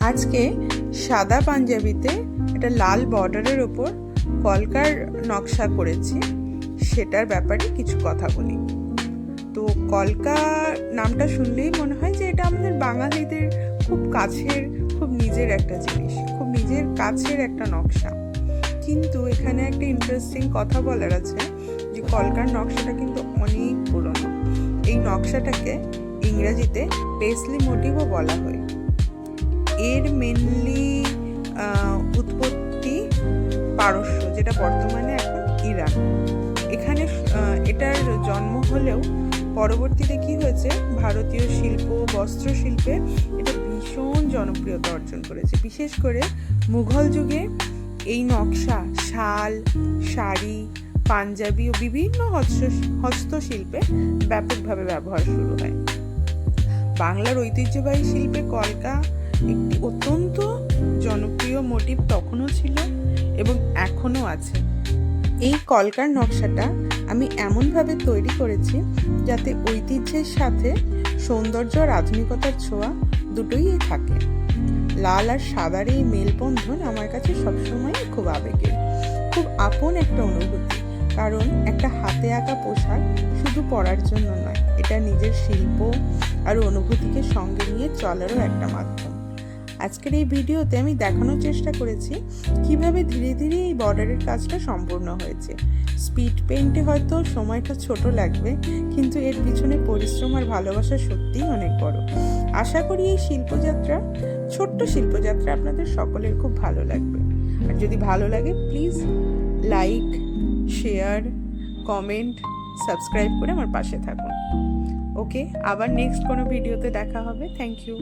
আজকে সাদা পাঞ্জাবিতে একটা লাল বর্ডারের ওপর কলকার নকশা করেছি, সেটার ব্যাপারে কিছু কথা বলি। তো কলকা নামটা শুনলেই মনে হয় যে এটা আমাদের বাঙালিদের খুব কাছের, খুব নিজের একটা জিনিস, খুব নিজের কাছের একটা নকশা। কিন্তু এখানে একটা ইন্টারেস্টিং কথা বলার আছে যে কলকার নকশাটা কিন্তু অনেক পুরনো। এই নকশাটাকে ইংরেজিতে পেসলি মোটিভও বলা হয়। এর মেনলি উৎপত্তি পারস্য, যেটা বর্তমানে এখন ইরান। এখানে এটার জন্ম হলেও পরবর্তীতে কি হয়েছে, ভারতীয় শিল্প, বস্ত্র শিল্পে এটা ভীষণ জনপ্রিয়তা অর্জন করেছে। বিশেষ করে মুঘল যুগে এই নকশা শাল, শাড়ি, পাঞ্জাবি ও বিভিন্ন হস্তশিল্পে ব্যাপকভাবে ব্যবহার শুরু হয়। বাংলার ঐতিহ্যবাহী শিল্পে কলকা একটি অত্যন্ত জনপ্রিয় মোটিভ তখনও ছিল এবং এখনও আছে। এই কলকার নকশাটা আমি এমনভাবে তৈরি করেছি যাতে ঐতিহ্যের সাথে সৌন্দর্য আর আধুনিকতার ছোঁয়া দুটোই থাকে। লাল আর সাদার এই মেলবন্ধন আমার কাছে সবসময় খুব আবেগের, খুব আপন একটা অনুভূতি। কারণ একটা হাতে আঁকা পোশাক শুধু পরার জন্য নয়, এটা নিজের শিল্প আর অনুভূতিকে সঙ্গে নিয়ে চলারও একটা মাধ্যম। আজকের এই ভিডিওতে আমি দেখানোর চেষ্টা করেছি কিভাবে ধীরে ধীরে এই বর্ডারের কাজটা সম্পূর্ণ হয়েছে। স্পিড পেইন্টে হয়তো সময়টা ছোট লাগবে, কিন্তু এর পিছনে পরিশ্রম আর ভালোবাসা সত্যিই অনেক বড়। আশা করি এই শিল্পযাত্রা, ছোট্ট শিল্পযাত্রা আপনাদের সকলের খুব ভালো লাগবে। আর যদি ভালো লাগে please like, share, comment, subscribe করে আমার পাশে থাকুন। ওকে, আবার নেক্সট কোনো ভিডিওতে দেখা হবে। Thank you.